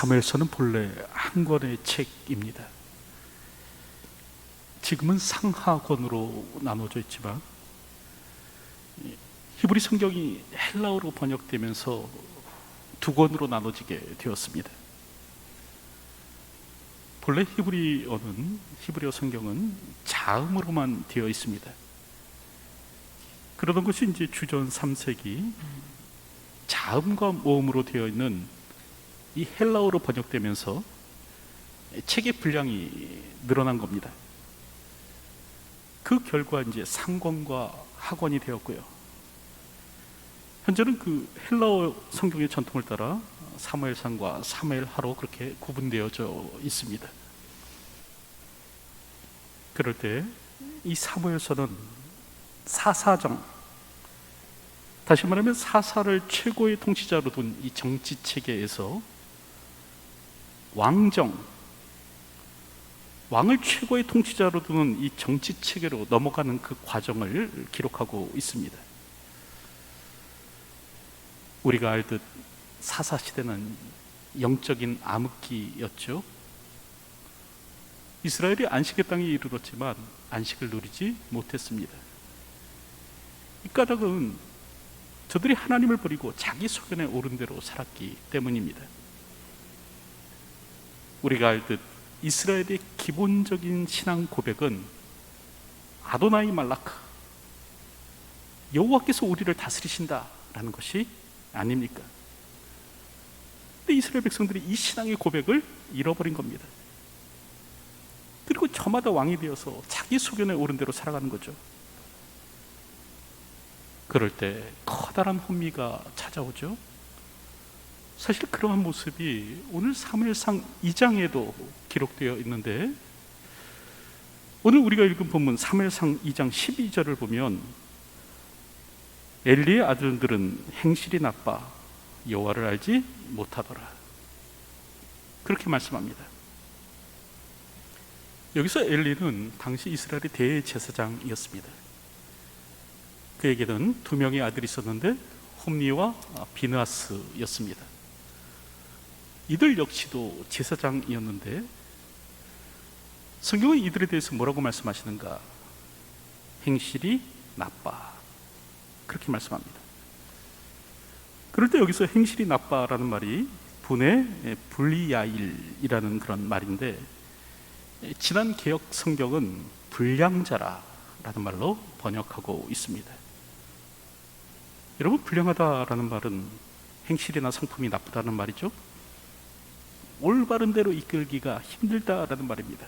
사무엘서는 본래 한 권의 책입니다. 지금은 상하권으로 나눠져 있지만 히브리 성경이 헬라어로 번역되면서 두 권으로 나눠지게 되었습니다. 본래 히브리어 성경은 자음으로만 되어 있습니다. 그러던 것이 이제 주전 3세기 자음과 모음으로 되어 있는 이 헬라어로 번역되면서 책의 분량이 늘어난 겁니다. 그 결과 이제 상권과 하권이 되었고요. 현재는 그 헬라어 성경의 전통을 따라 사무엘상과 사무엘하로 그렇게 구분되어져 있습니다. 그럴 때 이 사무엘서는 사사정, 다시 말하면 사사를 최고의 통치자로 둔 이 정치 체계에서 왕을 최고의 통치자로 두는 이 정치 체계로 넘어가는 그 과정을 기록하고 있습니다. 우리가 알듯 사사시대는 영적인 암흑기였죠. 이스라엘이 안식의 땅에 이르렀지만 안식을 누리지 못했습니다. 이 까닭은 저들이 하나님을 버리고 자기 소견에 오른 대로 살았기 때문입니다. 우리가 알듯 이스라엘의 기본적인 신앙 고백은 아도나이 말라크, 여호와께서 우리를 다스리신다 라는 것이 아닙니까? 근데 이스라엘 백성들이 이 신앙의 고백을 잃어버린 겁니다. 그리고 저마다 왕이 되어서 자기 소견에 오른 대로 살아가는 거죠. 그럴 때 커다란 혼미가 찾아오죠. 사실 그러한 모습이 오늘 사무엘상 2장에도 기록되어 있는데, 오늘 우리가 읽은 본문 사무엘상 2장 12절을 보면 엘리의 아들들은 행실이 나빠 여호와를 알지 못하더라, 그렇게 말씀합니다. 여기서 엘리는 당시 이스라엘의 대제사장이었습니다. 그에게는 두 명의 아들이 있었는데 홈니와 비느하스였습니다. 이들 역시도 제사장이었는데 성경은 이들에 대해서 뭐라고 말씀하시는가? 행실이 나빠, 그렇게 말씀합니다. 그럴 때 여기서 행실이 나빠라는 말이 분의 불리야일이라는 그런 말인데, 지난 개역 성경은 불량자라는 말로 번역하고 있습니다. 여러분, 불량하다라는 말은 행실이나 성품이 나쁘다는 말이죠. 올바른 대로 이끌기가 힘들다라는 말입니다.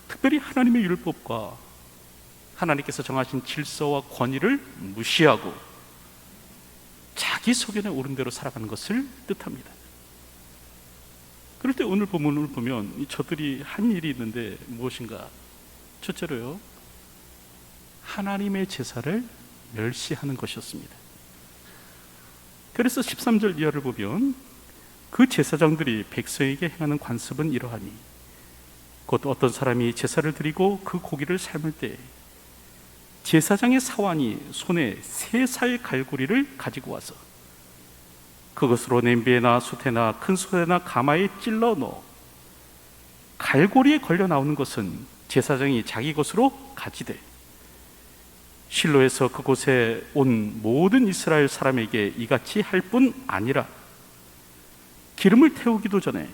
특별히 하나님의 율법과 하나님께서 정하신 질서와 권위를 무시하고 자기 소견에 오른 대로 살아가는 것을 뜻합니다. 그럴 때 오늘 본문을 보면 저들이 한 일이 있는데 무엇인가? 첫째로요, 하나님의 제사를 멸시하는 것이었습니다. 그래서 13절 이하를 보면 그 제사장들이 백성에게 행하는 관습은 이러하니 곧 어떤 사람이 제사를 드리고 그 고기를 삶을 때 제사장의 사환이 손에 3살 갈고리를 가지고 와서 그것으로 냄비에나 솥에나 큰 솥에나 가마에 찔러 넣어 갈고리에 걸려 나오는 것은 제사장이 자기 것으로 가지되 실로에서 그곳에 온 모든 이스라엘 사람에게 이같이 할 뿐 아니라 기름을 태우기도 전에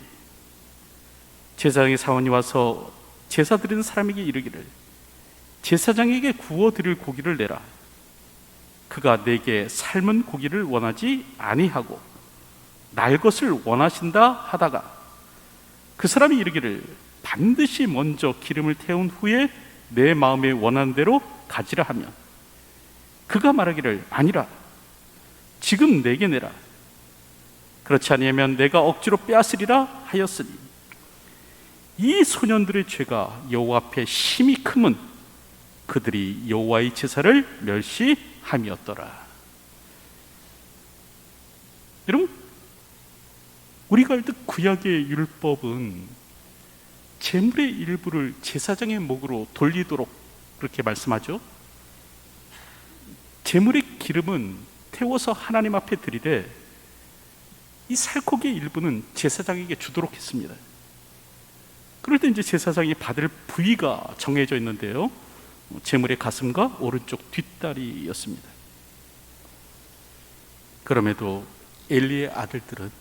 제사장의 사원이 와서 제사 드리는 사람에게 이르기를 제사장에게 구워 드릴 고기를 내라. 그가 내게 삶은 고기를 원하지 아니하고 날 것을 원하신다 하다가 그 사람이 이르기를 반드시 먼저 기름을 태운 후에 내 마음에 원하는 대로 가지라 하면 그가 말하기를 아니라 지금 내게 내라. 그렇지 아니하면 내가 억지로 빼앗으리라 하였으니 이 소년들의 죄가 여호와 앞에 심히 크면 그들이 여호와의 제사를 멸시함이었더라. 여러분, 우리가 알듯 구약의 율법은 제물의 일부를 제사장의 목으로 돌리도록 그렇게 말씀하죠. 제물의 기름은 태워서 하나님 앞에 드리되 이 살코기의 일부는 제사장에게 주도록 했습니다. 그럴 때 이제 제사장이 받을 부위가 정해져 있는데요, 제물의 가슴과 오른쪽 뒷다리였습니다. 그럼에도 엘리의 아들들은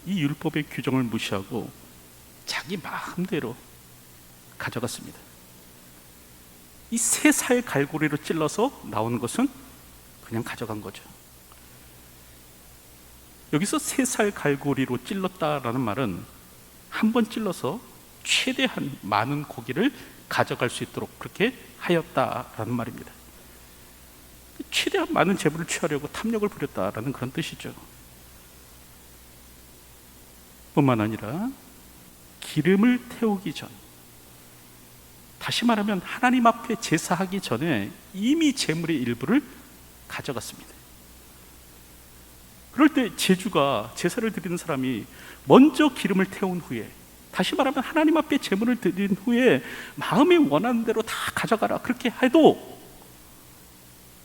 이 율법의 규정을 무시하고 자기 마음대로 가져갔습니다. 이 3살 갈고리로 찔러서 나온 것은 그냥 가져간 거죠. 여기서 3살 갈고리로 찔렀다라는 말은 한 번 찔러서 최대한 많은 고기를 가져갈 수 있도록 그렇게 하였다라는 말입니다. 최대한 많은 제물을 취하려고 탐욕을 부렸다라는 그런 뜻이죠. 뿐만 아니라 기름을 태우기 전, 다시 말하면 하나님 앞에 제사하기 전에 이미 제물의 일부를 가져갔습니다. 그럴 때 제주가, 제사를 드리는 사람이 먼저 기름을 태운 후에, 다시 말하면 하나님 앞에 제물을 드린 후에 마음에 원하는 대로 다 가져가라 그렇게 해도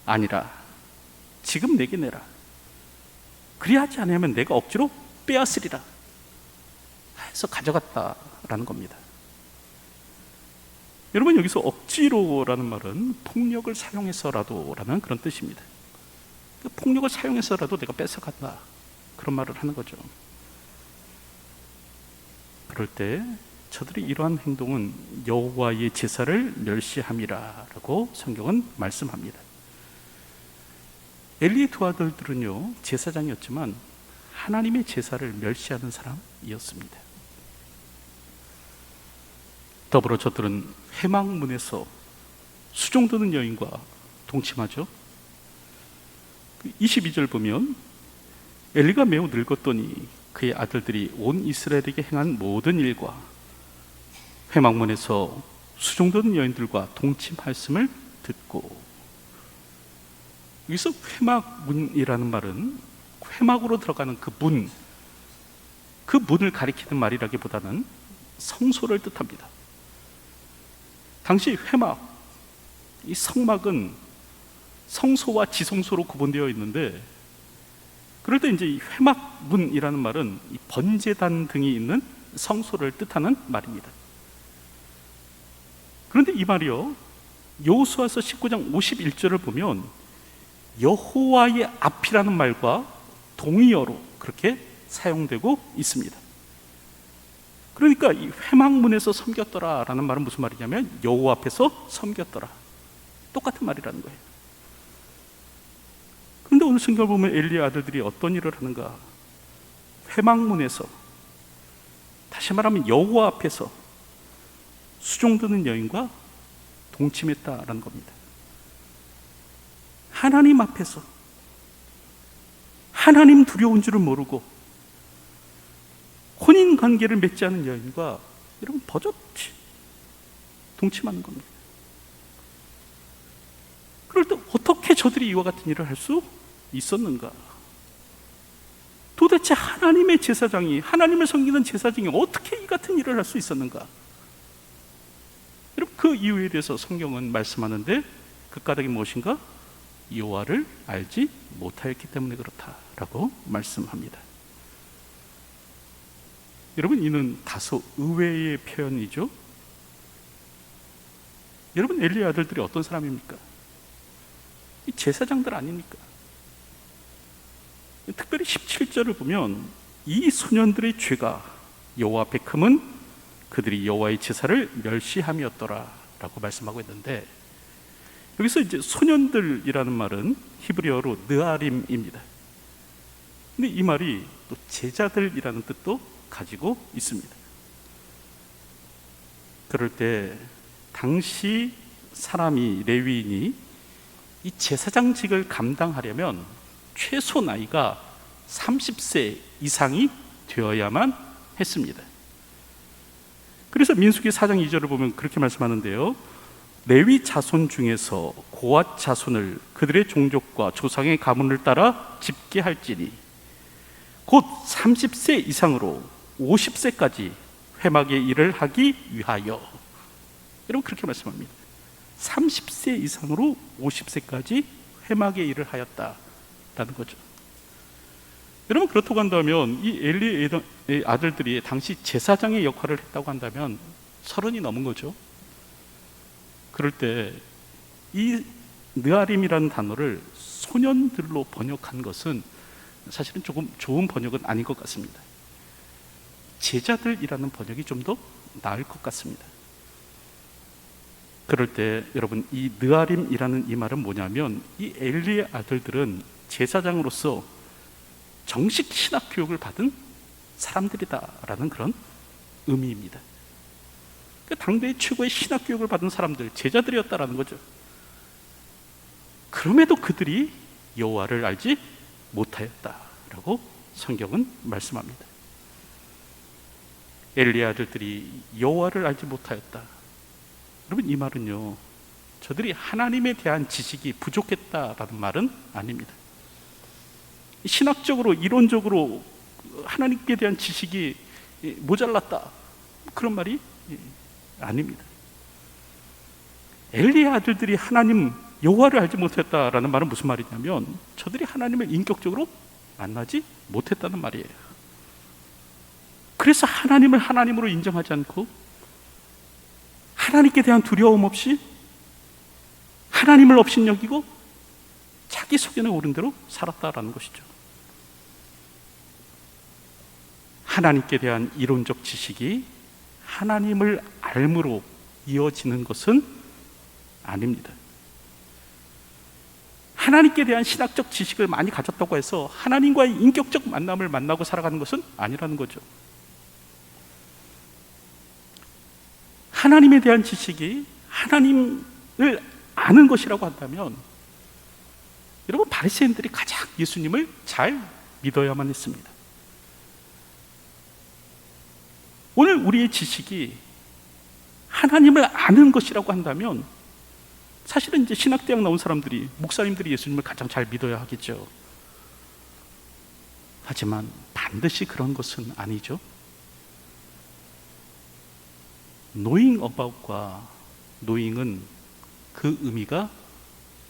아니라 지금 내게 내라, 그리하지 않으면 내가 억지로 빼앗으리라 해서 가져갔다라는 겁니다. 여러분, 여기서 억지로라는 말은 폭력을 사용해서라도 라는 그런 뜻입니다. 폭력을 사용해서라도 내가 뺏어간다, 그런 말을 하는 거죠. 그럴 때 저들이 이러한 행동은 여호와의 제사를 멸시함이라 라고 성경은 말씀합니다. 엘리의 두 아들들은요, 제사장이었지만 하나님의 제사를 멸시하는 사람이었습니다. 더불어 저들은 회막문에서 수종드는 여인과 동침하죠. 22절 보면 엘리가 매우 늙었더니 그의 아들들이 온 이스라엘에게 행한 모든 일과 회막문에서 수종드는 여인들과 동침하였음을 듣고, 여기서 회막문이라는 말은 회막으로 들어가는 그 문, 그 문을 가리키는 말이라기보다는 성소를 뜻합니다. 당시 회막, 이 성막은 성소와 지성소로 구분되어 있는데, 그럴 때 이제 이 회막문이라는 말은 이 번제단 등이 있는 성소를 뜻하는 말입니다. 그런데 이 말이요, 여호수아서 19장 51절을 보면 여호와의 앞이라는 말과 동의어로 그렇게 사용되고 있습니다. 그러니까 이 회막문에서 섬겼더라 라는 말은 무슨 말이냐면 여호와 앞에서 섬겼더라, 똑같은 말이라는 거예요. 그런데 오늘 성경을 보면 엘리의 아들들이 어떤 일을 하는가? 회막문에서, 다시 말하면 여호와 앞에서 수종드는 여인과 동침했다라는 겁니다. 하나님 앞에서, 하나님 두려운 줄을 모르고 혼인 관계를 맺지 않은 여인과 여러분 버젓이 동침하는 겁니다. 그럴 때 어떻게 저들이 이와 같은 일을 할 수 있었는가? 도대체 하나님의 제사장이, 하나님을 섬기는 제사장이 어떻게 이 같은 일을 할 수 있었는가? 여러분, 그 이유에 대해서 성경은 말씀하는데 그 까닭이 무엇인가? 여호와를 알지 못하였기 때문에 그렇다라고 말씀합니다. 여러분, 이는 다소 의외의 표현이죠. 여러분, 엘리의 아들들이 어떤 사람입니까? 제사장들 아닙니까? 특별히 17절을 보면 이 소년들의 죄가 여호와 앞에 금은 그들이 여호와의 제사를 멸시함이었더라 라고 말씀하고 있는데, 여기서 이제 소년들이라는 말은 히브리어로 느아림입니다. 근데 이 말이 또 제자들이라는 뜻도 가지고 있습니다. 그럴 때 당시 사람이, 레위인이 이 제사장직을 감당하려면 최소 나이가 30세 이상이 되어야만 했습니다. 그래서 민수기 4장 2절을 보면 그렇게 말씀하는데요, 레위 자손 중에서 고앗 자손을 그들의 종족과 조상의 가문을 따라 집계할지니 곧 30세 이상으로 50세까지 회막의 일을 하기 위하여. 여러분, 그렇게 말씀합니다. 30세 이상으로 50세까지 회막의 일을 하였다라는 거죠. 여러분, 그렇다고 한다면 이 엘리의 아들들이 당시 제사장의 역할을 했다고 한다면 30이 넘은 거죠. 그럴 때 이 느아림이라는 단어를 소년들로 번역한 것은 사실은 조금 좋은 번역은 아닌 것 같습니다. 제자들이라는 번역이 좀 더 나을 것 같습니다. 그럴 때 여러분, 이 느아림이라는 이 말은 뭐냐면, 이 엘리의 아들들은 제사장으로서 정식 신학 교육을 받은 사람들이다라는 그런 의미입니다. 당대의 최고의 신학 교육을 받은 사람들, 제자들이었다라는 거죠. 그럼에도 그들이 여호와를 알지 못하였다라고 성경은 말씀합니다. 엘리의 아들들이 여호와를 알지 못하였다. 여러분, 이 말은요, 저들이 하나님에 대한 지식이 부족했다라는 말은 아닙니다. 신학적으로, 이론적으로 하나님께 대한 지식이 모자랐다, 그런 말이 아닙니다. 엘리의 아들들이 하나님 여호와를 알지 못했다라는 말은 무슨 말이냐면, 저들이 하나님을 인격적으로 만나지 못했다는 말이에요. 그래서 하나님을 하나님으로 인정하지 않고, 하나님께 대한 두려움 없이 하나님을 업신여기고 자기 속에는 옳은 대로 살았다라는 것이죠. 하나님께 대한 이론적 지식이 하나님을 알므로 이어지는 것은 아닙니다. 하나님께 대한 신학적 지식을 많이 가졌다고 해서 하나님과의 인격적 만남을 만나고 살아가는 것은 아니라는 거죠. 하나님에 대한 지식이 하나님을 아는 것이라고 한다면, 여러분, 바리새인들이 가장 예수님을 잘 믿어야만 했습니다. 오늘 우리의 지식이 하나님을 아는 것이라고 한다면, 사실은 이제 신학대학 나온 사람들이, 목사님들이 예수님을 가장 잘 믿어야 하겠죠. 하지만 반드시 그런 것은 아니죠. knowing about과 knowing은 그 의미가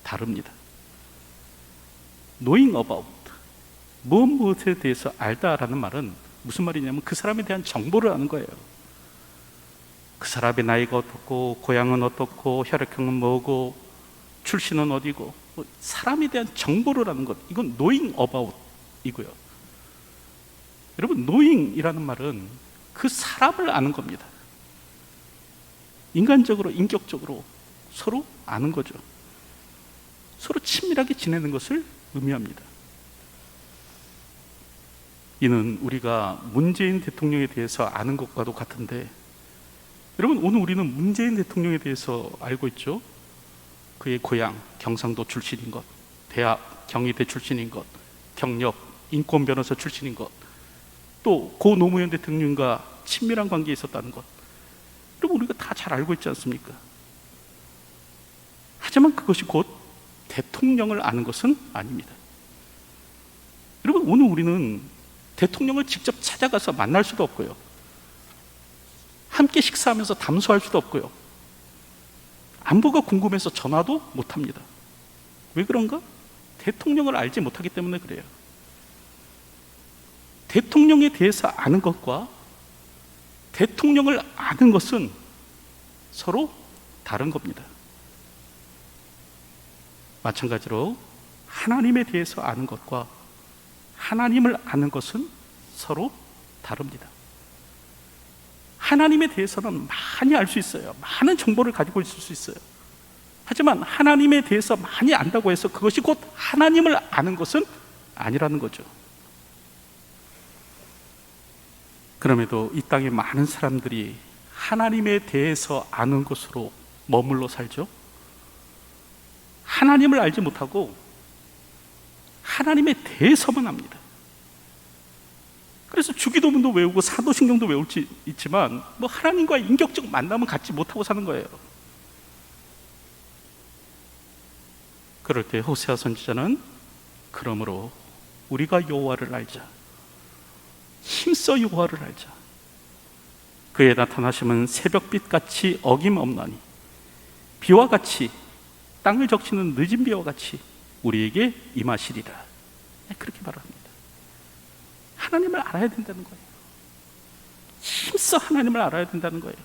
다릅니다. knowing about, 무엇에 대해서 알다라는 말은 무슨 말이냐면, 그 사람에 대한 정보를 아는 거예요. 그 사람의 나이가 어떻고, 고향은 어떻고, 혈액형은 뭐고, 출신은 어디고, 사람에 대한 정보를 아는 것, 이건 knowing about 이고요. 여러분, knowing이라는 말은 그 사람을 아는 겁니다. 인간적으로, 인격적으로 서로 아는 거죠. 서로 친밀하게 지내는 것을 의미합니다. 이는 우리가 문재인 대통령에 대해서 아는 것과도 같은데, 여러분, 오늘 우리는 문재인 대통령에 대해서 알고 있죠. 그의 고향 경상도 출신인 것, 대학 경희대 출신인 것, 경력 인권 변호사 출신인 것, 또 고 노무현 대통령과 친밀한 관계에 있었다는 것, 여러분, 우리가 다 잘 알고 있지 않습니까? 하지만 그것이 곧 대통령을 아는 것은 아닙니다. 여러분, 오늘 우리는 대통령을 직접 찾아가서 만날 수도 없고요, 함께 식사하면서 담소할 수도 없고요, 안부가 궁금해서 전화도 못합니다. 왜 그런가? 대통령을 알지 못하기 때문에 그래요. 대통령에 대해서 아는 것과 대통령을 아는 것은 서로 다른 겁니다. 마찬가지로 하나님에 대해서 아는 것과 하나님을 아는 것은 서로 다릅니다. 하나님에 대해서는 많이 알 수 있어요. 많은 정보를 가지고 있을 수 있어요. 하지만 하나님에 대해서 많이 안다고 해서 그것이 곧 하나님을 아는 것은 아니라는 거죠. 그럼에도 이 땅에 많은 사람들이 하나님에 대해서 아는 것으로 머물러 살죠. 하나님을 알지 못하고 하나님에 대해서만 압니다. 그래서 주기도문도 외우고 사도신경도 외울 수 있지만, 뭐 하나님과의 인격적 만남은 갖지 못하고 사는 거예요. 그럴 때 호세아 선지자는, 그러므로 우리가 여호와를 알자, 힘써 여호와를 알자, 그의 나타나심은 새벽빛같이 어김없나니 비와 같이, 땅을 적시는 늦은 비와 같이 우리에게 임하시리라, 그렇게 말합니다. 하나님을 알아야 된다는 거예요. 힘써 하나님을 알아야 된다는 거예요.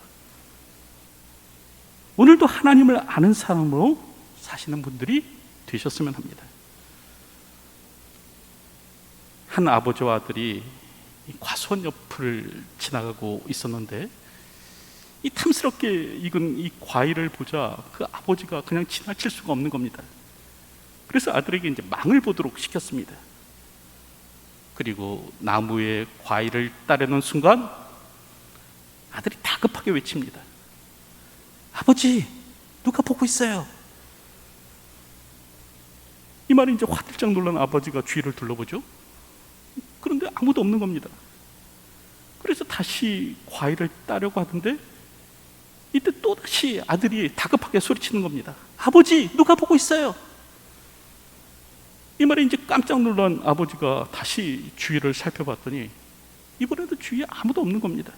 오늘도 하나님을 아는 사람으로 사시는 분들이 되셨으면 합니다. 한 아버지와 아들이 과수원 옆을 지나가고 있었는데 이 탐스럽게 익은 이 과일을 보자 그 아버지가 그냥 지나칠 수가 없는 겁니다. 그래서 아들에게 이제 망을 보도록 시켰습니다. 그리고 나무에 과일을 따르는 순간 아들이 다급하게 외칩니다. 아버지, 누가 보고 있어요? 이 말에 이제 화들짝 놀란 아버지가 주위를 둘러보죠. 그런데 아무도 없는 겁니다. 그래서 다시 과일을 따려고 하던데 이때 또다시 아들이 다급하게 소리치는 겁니다. 아버지, 누가 보고 있어요? 이 말에 이제 깜짝 놀란 아버지가 다시 주위를 살펴봤더니 이번에도 주위에 아무도 없는 겁니다.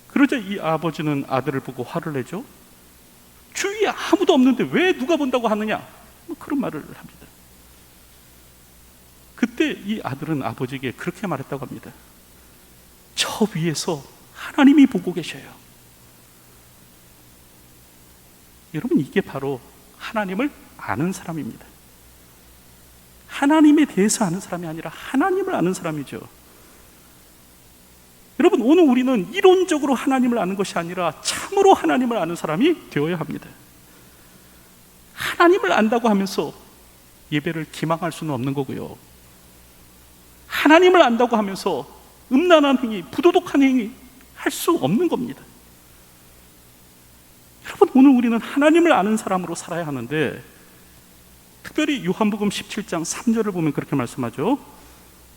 그러자 이 아버지는 아들을 보고 화를 내죠. 주위에 아무도 없는데 왜 누가 본다고 하느냐, 그런 말을 합니다. 그때 이 아들은 아버지에게 그렇게 말했다고 합니다. 저 위에서 하나님이 보고 계셔요. 여러분, 이게 바로 하나님을 아는 사람입니다. 하나님에 대해서 아는 사람이 아니라 하나님을 아는 사람이죠. 여러분, 오늘 우리는 이론적으로 하나님을 아는 것이 아니라 참으로 하나님을 아는 사람이 되어야 합니다. 하나님을 안다고 하면서 예배를 기망할 수는 없는 거고요. 하나님을 안다고 하면서 음란한 행위, 부도덕한 행위 할 수 없는 겁니다. 여러분, 오늘 우리는 하나님을 아는 사람으로 살아야 하는데, 특별히 요한복음 17장 3절을 보면 그렇게 말씀하죠.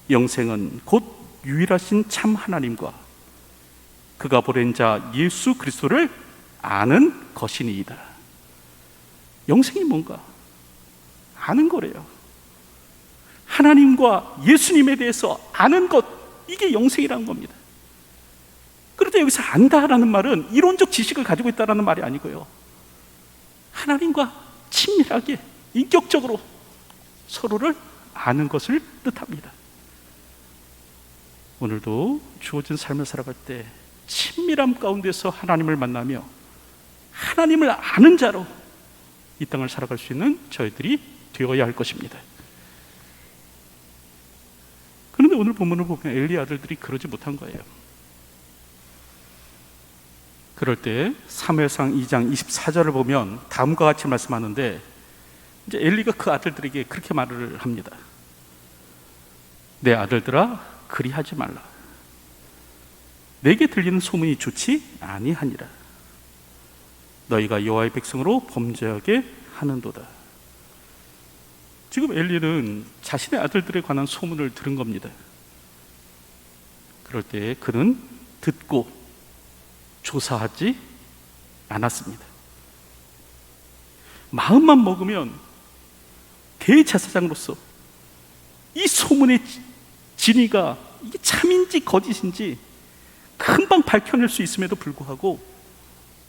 영생은 곧 유일하신 참 하나님과 그가 보낸 자 예수 그리스도를 아는 것이니이다. 영생이 뭔가? 아는 거래요. 하나님과 예수님에 대해서 아는 것, 이게 영생이라는 겁니다. 그런데 여기서 안다라는 말은 이론적 지식을 가지고 있다는 말이 아니고요, 하나님과 친밀하게 인격적으로 서로를 아는 것을 뜻합니다. 오늘도 주어진 삶을 살아갈 때 친밀함 가운데서 하나님을 만나며 하나님을 아는 자로 이 땅을 살아갈 수 있는 저희들이 되어야 할 것입니다. 그런데 오늘 본문을 보면 엘리 아들들이 그러지 못한 거예요. 그럴 때 사무엘상 2장 24절을 보면 다음과 같이 말씀하는데, 이제 엘리가 그 아들들에게 그렇게 말을 합니다. 내 아들들아, 그리하지 말라. 내게 들리는 소문이 좋지 아니하니라. 너희가 여호와의 백성으로 범죄하게 하는도다. 지금 엘리는 자신의 아들들에 관한 소문을 들은 겁니다. 그럴 때 그는 듣고 조사하지 않았습니다. 마음만 먹으면 대제사장으로서 이 소문의 진위가 이게 참인지 거짓인지 금방 밝혀낼 수 있음에도 불구하고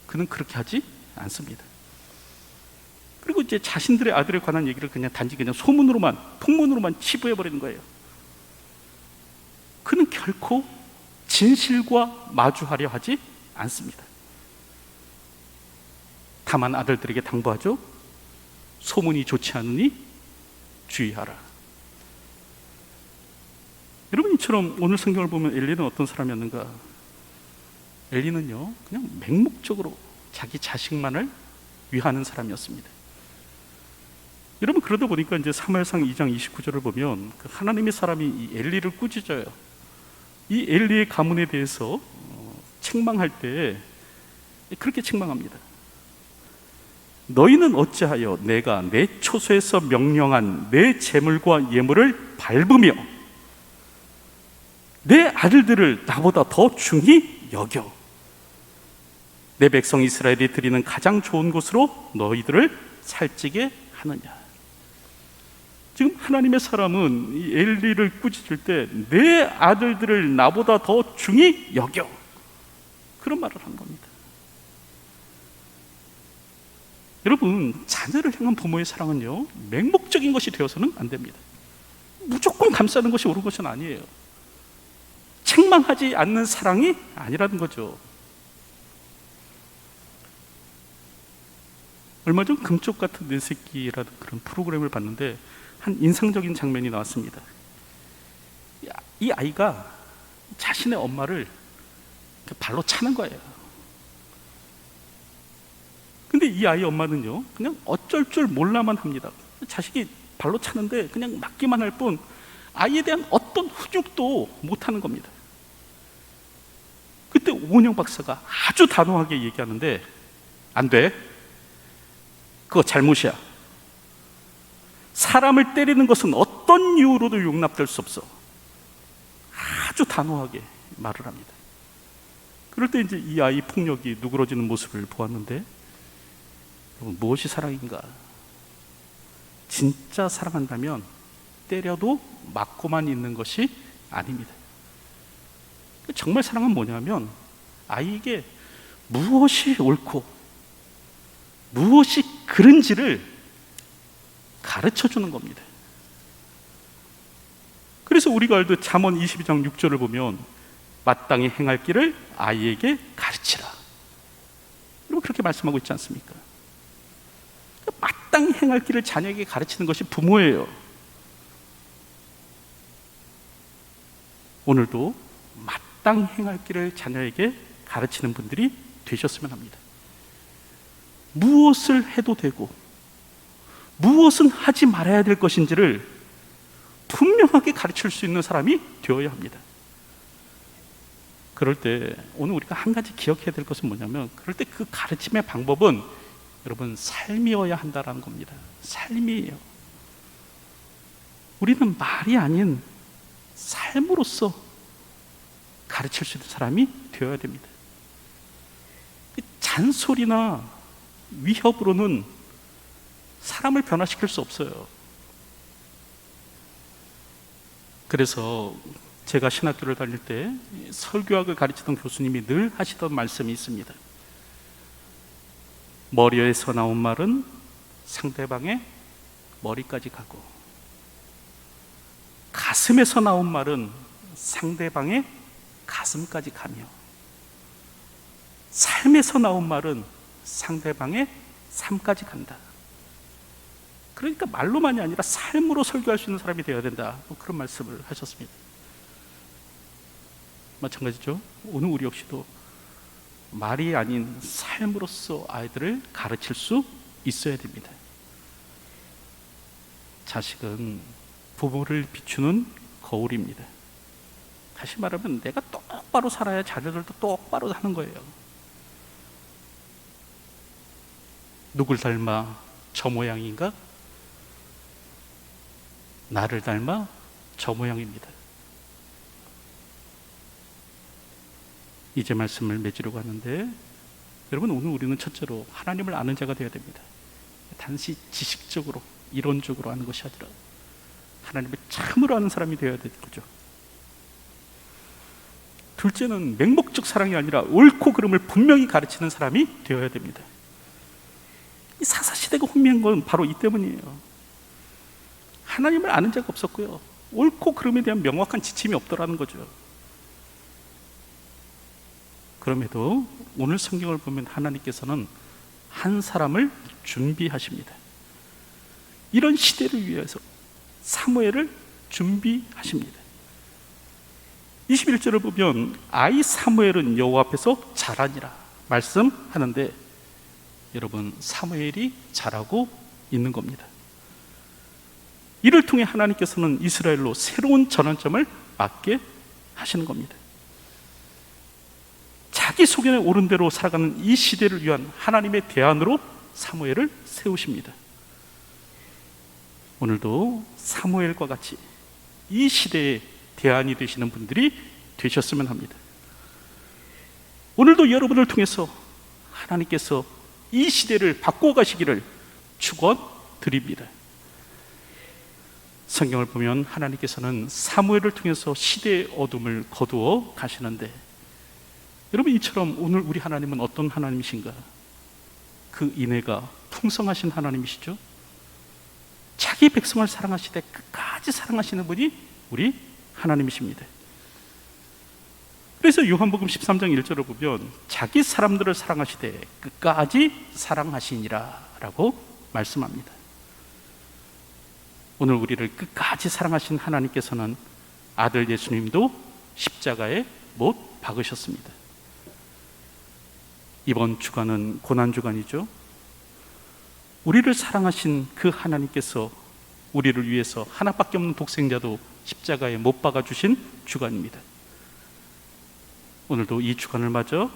그는 그렇게 하지 않습니다. 그리고 이제 자신들의 아들에 관한 얘기를 단지 소문으로만, 풍문으로만 치부해버리는 거예요. 그는 결코 진실과 마주하려 하지 않습니다. 다만 아들들에게 당부하죠. 소문이 좋지 않으니 주의하라. 여러분, 이처럼 오늘 성경을 보면 엘리는 어떤 사람이었는가? 엘리는요, 그냥 맹목적으로 자기 자식만을 위하는 사람이었습니다. 여러분, 그러다 보니까 이제 사무엘상 2장 29절을 보면 그 하나님의 사람이 이 엘리를 꾸짖어요. 이 엘리의 가문에 대해서 책망할 때 그렇게 책망합니다. 너희는 어찌하여 내가 내 초소에서 명령한 내 재물과 예물을 밟으며 내 아들들을 나보다 더 중히 여겨 내 백성 이스라엘이 드리는 가장 좋은 곳으로 너희들을 살찌게 하느냐. 지금 하나님의 사람은 이 엘리를 꾸짖을 때 내 아들들을 나보다 더 중히 여겨, 그런 말을 한 겁니다. 여러분, 자녀를 향한 부모의 사랑은요, 맹목적인 것이 되어서는 안 됩니다. 무조건 감싸는 것이 옳은 것은 아니에요. 책망하지 않는 사랑이 아니라는 거죠. 얼마 전 금쪽 같은 내 새끼라는 그런 프로그램을 봤는데 한 인상적인 장면이 나왔습니다. 이 아이가 자신의 엄마를 발로 차는 거예요. 근데 이 아이 엄마는요, 그냥 어쩔 줄 몰라만 합니다. 자식이 발로 차는데 그냥 맞기만 할 뿐 아이에 대한 어떤 훈육도 못하는 겁니다. 그때 오은영 박사가 아주 단호하게 얘기하는데, 안 돼. 그거 잘못이야. 사람을 때리는 것은 어떤 이유로도 용납될 수 없어. 아주 단호하게 말을 합니다. 그럴 때 이제 이 아이 폭력이 누그러지는 모습을 보았는데, 여러분, 무엇이 사랑인가? 진짜 사랑한다면 때려도 맞고만 있는 것이 아닙니다. 정말 사랑은 뭐냐면 아이에게 무엇이 옳고 무엇이 그른지를 가르쳐 주는 겁니다. 그래서 우리가 알듯 잠언 22장 6절을 보면 마땅히 행할 길을 아이에게 가르치라. 여러분, 그렇게 말씀하고 있지 않습니까? 마땅히 행할 길을 자녀에게 가르치는 것이 부모예요. 오늘도 마땅히 행할 길을 자녀에게 가르치는 분들이 되셨으면 합니다. 무엇을 해도 되고 무엇은 하지 말아야 될 것인지를 분명하게 가르칠 수 있는 사람이 되어야 합니다. 그럴 때 오늘 우리가 한 가지 기억해야 될 것은 뭐냐면, 그럴 때 그 가르침의 방법은 여러분 삶이어야 한다는 겁니다. 삶이에요. 우리는 말이 아닌 삶으로서 가르칠 수 있는 사람이 되어야 됩니다. 잔소리나 위협으로는 사람을 변화시킬 수 없어요. 그래서 제가 신학교를 다닐 때 설교학을 가르치던 교수님이 늘 하시던 말씀이 있습니다. 머리에서 나온 말은 상대방의 머리까지 가고, 가슴에서 나온 말은 상대방의 가슴까지 가며, 삶에서 나온 말은 상대방의 삶까지 간다. 그러니까 말로만이 아니라 삶으로 설교할 수 있는 사람이 되어야 된다, 그런 말씀을 하셨습니다. 마찬가지죠. 오늘 우리 역시도 말이 아닌 삶으로서 아이들을 가르칠 수 있어야 됩니다. 자식은 부모를 비추는 거울입니다. 다시 말하면 내가 똑바로 살아야 자녀들도 똑바로 사는 거예요. 누굴 닮아 저 모양인가? 나를 닮아 저 모양입니다. 이제 말씀을 맺으려고 하는데, 여러분, 오늘 우리는 첫째로 하나님을 아는 자가 되어야 됩니다. 단지 지식적으로 이론적으로 아는 것이 아니라 하나님을 참으로 아는 사람이 되어야 되는 거죠. 둘째는 맹목적 사랑이 아니라 옳고 그름을 분명히 가르치는 사람이 되어야 됩니다. 이 사사시대가 혼미한 건 바로 이 때문이에요. 하나님을 아는 자가 없었고요, 옳고 그름에 대한 명확한 지침이 없더라는 거죠. 그럼에도 오늘 성경을 보면 하나님께서는 한 사람을 준비하십니다. 이런 시대를 위해서 사무엘을 준비하십니다. 21절을 보면 아이 사무엘은 여호와 앞에서 자라니라 말씀하는데, 여러분, 사무엘이 자라고 있는 겁니다. 이를 통해 하나님께서는 이스라엘로 새로운 전환점을 맞게 하시는 겁니다. 자기 소견에 옳은 대로 살아가는 이 시대를 위한 하나님의 대안으로 사무엘을 세우십니다. 오늘도 사무엘과 같이 이 시대의 대안이 되시는 분들이 되셨으면 합니다. 오늘도 여러분을 통해서 하나님께서 이 시대를 바꿔가시기를 축원드립니다. 성경을 보면 하나님께서는 사무엘을 통해서 시대의 어둠을 거두어 가시는데, 여러분, 이처럼 오늘 우리 하나님은 어떤 하나님이신가? 그 인애가 풍성하신 하나님이시죠. 자기 백성을 사랑하시되 끝까지 사랑하시는 분이 우리 하나님이십니다. 그래서 요한복음 13장 1절을 보면 자기 사람들을 사랑하시되 끝까지 사랑하시니라 라고 말씀합니다. 오늘 우리를 끝까지 사랑하신 하나님께서는 아들 예수님도 십자가에 못 박으셨습니다. 이번 주간은 고난주간이죠. 우리를 사랑하신 그 하나님께서 우리를 위해서 하나밖에 없는 독생자도 십자가에 못 박아주신 주간입니다. 오늘도 이 주간을 맞아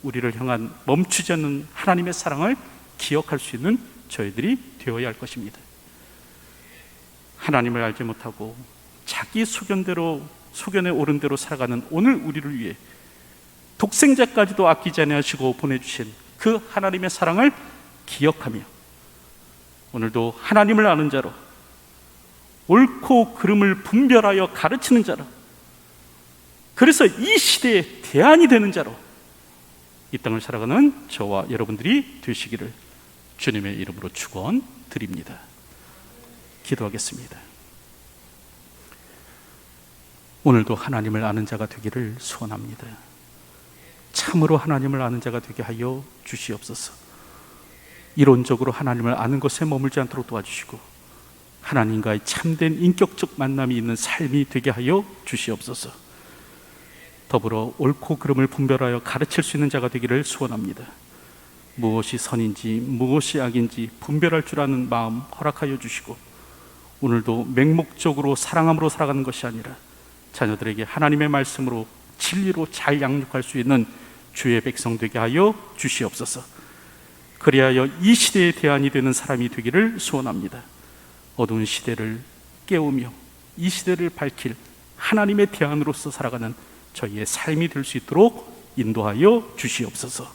우리를 향한 멈추지 않는 하나님의 사랑을 기억할 수 있는 저희들이 되어야 할 것입니다. 하나님을 알지 못하고 자기 소견에 옳은 대로 살아가는 오늘 우리를 위해 독생자까지도 아끼지 않으시고 보내주신 그 하나님의 사랑을 기억하며 오늘도 하나님을 아는 자로 옳고 그름을 분별하여 가르치는 자로, 그래서 이 시대의 대안이 되는 자로 이 땅을 살아가는 저와 여러분들이 되시기를 주님의 이름으로 축원드립니다. 기도하겠습니다. 오늘도 하나님을 아는 자가 되기를 소원합니다. 참으로 하나님을 아는 자가 되게 하여 주시옵소서. 이론적으로 하나님을 아는 것에 머물지 않도록 도와주시고 하나님과의 참된 인격적 만남이 있는 삶이 되게 하여 주시옵소서. 더불어 옳고 그름을 분별하여 가르칠 수 있는 자가 되기를 소원합니다. 무엇이 선인지 무엇이 악인지 분별할 줄 아는 마음 허락하여 주시고 오늘도 맹목적으로 사랑함으로 살아가는 것이 아니라 자녀들에게 하나님의 말씀으로 진리로 잘 양육할 수 있는 주의 백성 되게 하여 주시옵소서. 그리하여 이 시대의 대안이 되는 사람이 되기를 소원합니다. 어두운 시대를 깨우며 이 시대를 밝힐 하나님의 대안으로서 살아가는 저희의 삶이 될 수 있도록 인도하여 주시옵소서.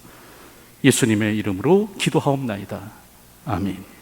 예수님의 이름으로 기도하옵나이다. 아멘.